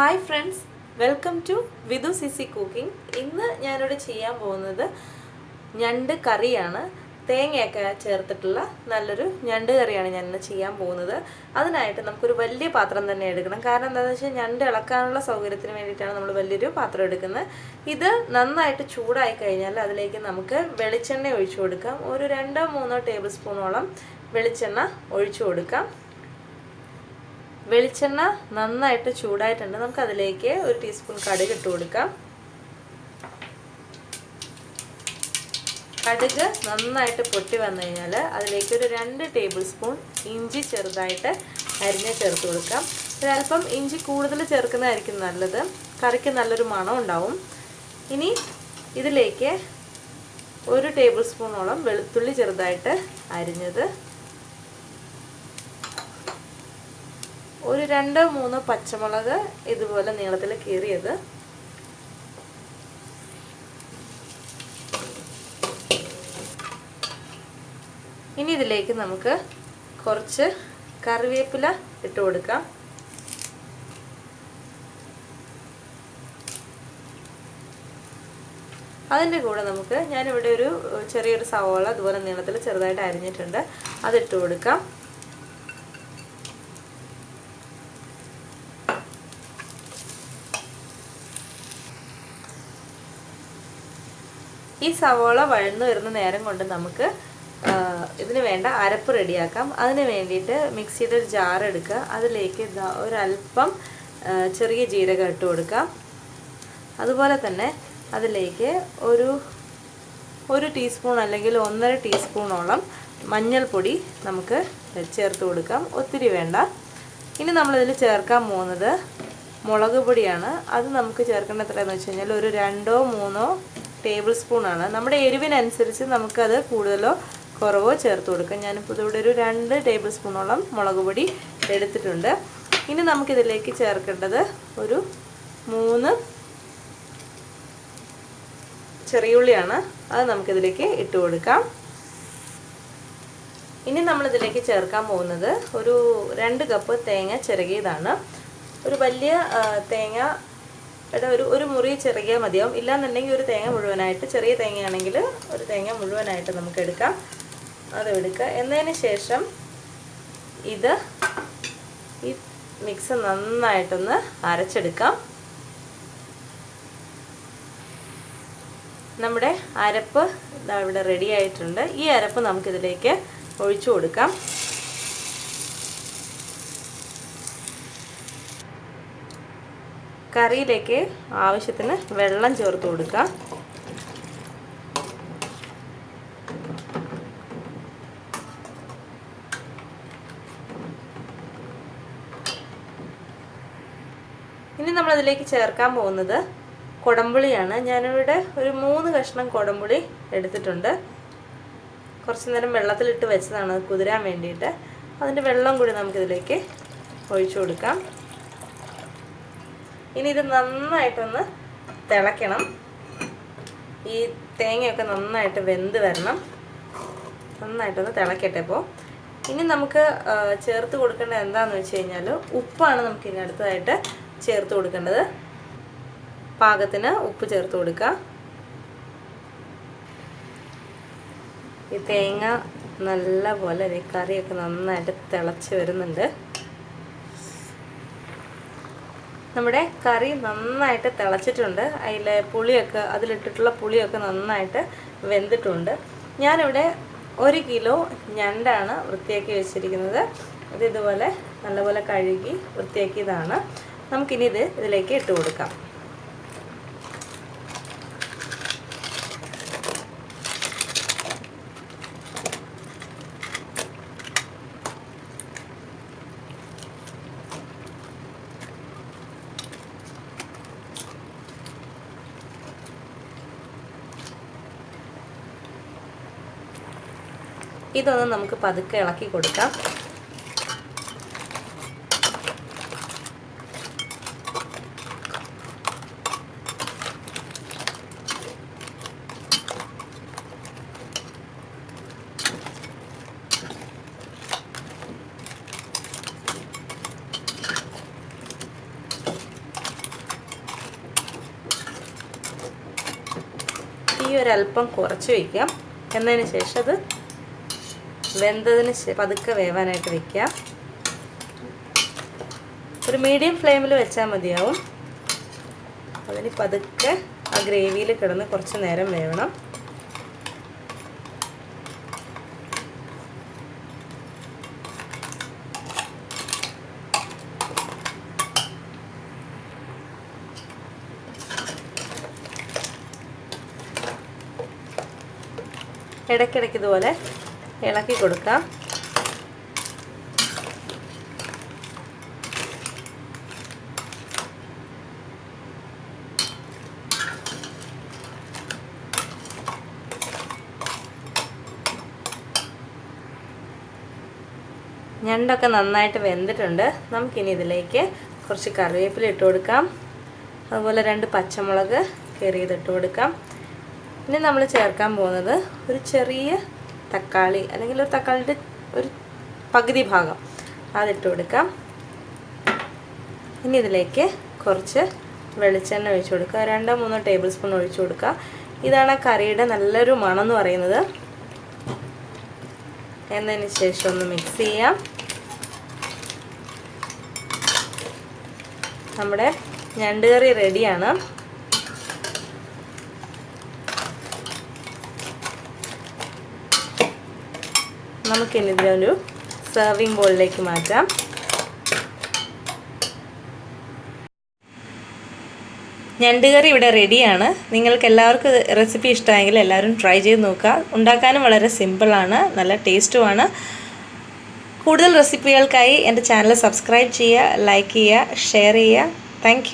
Hi friends, welcome to Vidu Sisi Cooking. ഇന്ന് ഞാനിവിടെ ചെയ്യാൻ പോകുന്നത് ഞണ്ട് കറിയാണ്. തേങ്ങയൊക്കെ ചേർത്തിട്ടുള്ള നല്ലൊരു ഞണ്ട് കറിയാണ് ഞാൻ ഇന്ന് ചെയ്യാൻ പോകുന്നത്. അതിനായിട്ട് നമുക്കൊരു വലിയ പാത്രം തന്നെ എടുക്കണം. കാരണം എന്താണെന്ന് വെച്ചാൽ ഞണ്ട് ഇളക്കാനുള്ള സൗകര്യത്തിന് വേണ്ടിയിട്ടാണ് നമ്മൾ വലിയൊരു പാത്രം എടുക്കുന്നത്. ഇത് നന്നായിട്ട് ചൂടായി കഴിഞ്ഞാൽ അതിലേക്ക് നമുക്ക് വെളിച്ചെണ്ണ ഒഴിച്ചു കൊടുക്കാം. ഒരു 2-3 ടേബിൾ സ്പൂണോളം വെളിച്ചെണ്ണ ഒഴിച്ചു കൊടുക്കാം. വെളിച്ചെണ്ണ നന്നായിട്ട് ചൂടായിട്ടുണ്ട്. നമുക്ക് അതിലേക്ക് 1 ടീസ്പൂൺ കടുക് ഇട്ട് കൊടുക്കാം. കടുക് നന്നായിട്ട് പൊട്ടി വന്നു കഴിഞ്ഞാൽ അതിലേക്ക് ഒരു 2 ടേബിൾ സ്പൂൺ ഇഞ്ചി ചെറുതായിട്ട് അരിഞ്ഞ് ചേർത്ത് കൊടുക്കാം. ഒരല്പം ഇഞ്ചി കൂടുതൽ ചേർക്കുന്നതായിരിക്കും നല്ലത്. കറിക്ക് നല്ലൊരു മണം ഉണ്ടാവും. ഇനി ഇതിലേക്ക് 1 ടേബിൾ സ്പൂണോളം വെളുത്തുള്ളി ചെറുതായിട്ട് അരിഞ്ഞത്, ഒരു 2-3 പച്ചമുളക് ഇതുപോലെ നീളത്തിൽ കീറിയത്, ഇനി ഇതിലേക്ക് നമുക്ക് കുറച്ച് കറിവേപ്പില ഇട്ട് കൊടുക്കാം. അതിൻ്റെ കൂടെ നമുക്ക് ഞാനിവിടെ ഒരു ചെറിയൊരു സവോള അതുപോലെ നീളത്തിൽ ചെറുതായിട്ട് അരിഞ്ഞിട്ടുണ്ട്, അതിട്ട് കൊടുക്കാം. ഈ സവോള വഴന്നു വരുന്ന നേരം കൊണ്ട് നമുക്ക് ഇതിന് വേണ്ട അരപ്പ് റെഡിയാക്കാം. അതിന് വേണ്ടിയിട്ട് മിക്സിയുടെ ഒരു ജാർ എടുക്കുക. അതിലേക്ക് ഒരല്പം ചെറിയ ജീരകം ഇട്ട് കൊടുക്കാം. അതുപോലെ തന്നെ അതിലേക്ക് ഒരു ടീസ്പൂൺ അല്ലെങ്കിൽ 1.5 ടീസ്പൂണോളം മഞ്ഞൾപ്പൊടി നമുക്ക് ചേർത്ത് കൊടുക്കാം. ഒത്തിരി വേണ്ട. ഇനി നമ്മളിതിൽ ചേർക്കാൻ പോകുന്നത് മുളക് പൊടിയാണ്. അത് നമുക്ക് ചേർക്കേണ്ട എത്രയാണെന്ന് വെച്ച് കഴിഞ്ഞാൽ ഒരു 2-3 ടേബിൾ സ്പൂണാണ്. നമ്മുടെ എരിവിനനുസരിച്ച് നമുക്കത് കൂടുതലോ കുറവോ ചേർത്ത് കൊടുക്കാം. ഞാനിപ്പോൾ ഇവിടെ ഒരു 2 ടേബിൾ സ്പൂണോളം മുളക് പൊടി എടുത്തിട്ടുണ്ട്. ഇനി നമുക്കിതിലേക്ക് ചേർക്കേണ്ടത് ഒരു 3 ചെറിയുള്ളിയാണ്. അത് നമുക്കിതിലേക്ക് ഇട്ട് കൊടുക്കാം. ഇനി നമ്മളിതിലേക്ക് ചേർക്കാൻ പോകുന്നത് ഒരു 2 കപ്പ് തേങ്ങ ചിരകിയതാണ്. ഒരു വലിയ തേങ്ങ ഒരു മുറി ചെറിയ മതിയാവും. ഇല്ലാന്നുണ്ടെങ്കിൽ ഒരു തേങ്ങ മുഴുവനായിട്ട്, ചെറിയ തേങ്ങയാണെങ്കിൽ ഒരു തേങ്ങ മുഴുവനായിട്ട് നമുക്ക് എടുക്കാം. അത് എടുക്കുക. എന്നതിന് ശേഷം ഈ മിക്സ് നന്നായിട്ടൊന്ന് അരച്ചെടുക്കാം. നമ്മുടെ അരപ്പ് ഇവിടെ റെഡി ആയിട്ടുണ്ട്. ഈ അരപ്പ് നമുക്കിതിലേക്ക് ഒഴിച്ചു കൊടുക്കാം. കറിയിലേക്ക് ആവശ്യത്തിന് വെള്ളം ചേർത്ത് കൊടുക്കുക. ഇനി നമ്മളതിലേക്ക് ചേർക്കാൻ പോകുന്നത് കുടംപുളിയാണ്. ഞാനിവിടെ ഒരു 3 കഷ്ണം കുടംപുളി എടുത്തിട്ടുണ്ട്. കുറച്ച് നേരം വെള്ളത്തിലിട്ട് വെച്ചതാണ് കുതിരാൻ വേണ്ടിയിട്ട്. അതിൻ്റെ വെള്ളം കൂടി നമുക്കിതിലേക്ക് ഒഴിച്ചു കൊടുക്കാം. ഇനി ഇത് നന്നായിട്ടൊന്ന് തിളയ്ക്കണം. ഈ തേങ്ങയൊക്കെ നന്നായിട്ട് വെന്ത് വരണം. നന്നായിട്ടൊന്ന് തിളക്കട്ടെ. ഇപ്പോൾ ഇനി നമുക്ക് ചേർത്ത് കൊടുക്കേണ്ടത് എന്താണെന്ന് വെച്ച് കഴിഞ്ഞാൽ ഉപ്പാണ് നമുക്ക് ഇനി അടുത്തതായിട്ട് ചേർത്ത് കൊടുക്കേണ്ടത്. പാകത്തിന് ഉപ്പ് ചേർത്ത് കൊടുക്കുക. ഈ തേങ്ങ നല്ല പോലെ കറിയൊക്കെ നന്നായിട്ട് തിളച്ച് വരുന്നുണ്ട്. നമ്മുടെ കറി നന്നായിട്ട് തിളച്ചിട്ടുണ്ട്. അതിലിട്ടിട്ടുള്ള പുളിയൊക്കെ നന്നായിട്ട് വെന്തിട്ടുണ്ട്. ഞാനിവിടെ 1 കിലോ ഞണ്ടാണ് വൃത്തിയാക്കി വെച്ചിരിക്കുന്നത്. ഇതുപോലെ നല്ലപോലെ കഴുകി വൃത്തിയാക്കിയതാണ്. നമുക്കിനി ഇതിലേക്ക് ഇട്ട് കൊടുക്കാം. ഇതൊന്ന് നമുക്ക് പതുക്കെ ഇളക്കി കൊടുക്കാം. തീ ഒരല്പം കുറച്ച് വയ്ക്കാം. എന്നതിന് ശേഷം അത് വെന്തതിന് പതുക്കെ വേവാനായിട്ട് വയ്ക്കുക. ഒരു മീഡിയം ഫ്ലെയിമിൽ വെച്ചാൽ മതിയാവും. അതിന് പതുക്കെ ആ ഗ്രേവിയിൽ കിടന്ന് കുറച്ച് നേരം വേവണം. ഇടയ്ക്കിടയ്ക്ക് ഇതുപോലെ ഇളക്കി കൊടുക്കാം. ഞണ്ടൊക്കെ നന്നായിട്ട് വെന്തിട്ടുണ്ട്. നമുക്കിനി ഇതിലേക്ക് കുറച്ച് കറിവേപ്പില ഇട്ട് കൊടുക്കാം. അതുപോലെ 2 പച്ചമുളക് കീറിയതിട്ട് കൊടുക്കാം. ഇനി നമ്മൾ ചേർക്കാൻ പോകുന്നത് ഒരു ചെറിയ തക്കാളി അല്ലെങ്കിൽ ഒരു തക്കാളിയുടെ ഒരു പകുതി ഭാഗം അതിട്ട് കൊടുക്കാം. ഇനി ഇതിലേക്ക് കുറച്ച് വെളിച്ചെണ്ണ ഒഴിച്ചു കൊടുക്കുക. 2-3 ടേബിൾ സ്പൂൺ ഒഴിച്ചു കൊടുക്കുക. ഇതാണ് കറിയുടെ നല്ലൊരു മണം എന്ന് പറയുന്നത്. എന്നതിന് ശേഷം ഒന്ന് മിക്സ് ചെയ്യാം. നമ്മുടെ ഞണ്ട് കറി റെഡിയാണ്. നമുക്കിനി ഇതിലൊരു സെർവിങ് ബോളിലേക്ക് മാറ്റാം. ഞണ്ട് കറി ഇവിടെ റെഡിയാണ്. നിങ്ങൾക്ക് എല്ലാവർക്കും റെസിപ്പി ഇഷ്ടമായെങ്കിൽ എല്ലാവരും ട്രൈ ചെയ്ത് നോക്കുക. ഉണ്ടാക്കാനും വളരെ സിമ്പിളാണ്, നല്ല ടേസ്റ്റുമാണ്. കൂടുതൽ റെസിപ്പികൾക്കായി എൻ്റെ ചാനൽ സബ്സ്ക്രൈബ് ചെയ്യുക, ലൈക്ക് ചെയ്യുക, ഷെയർ ചെയ്യുക. താങ്ക്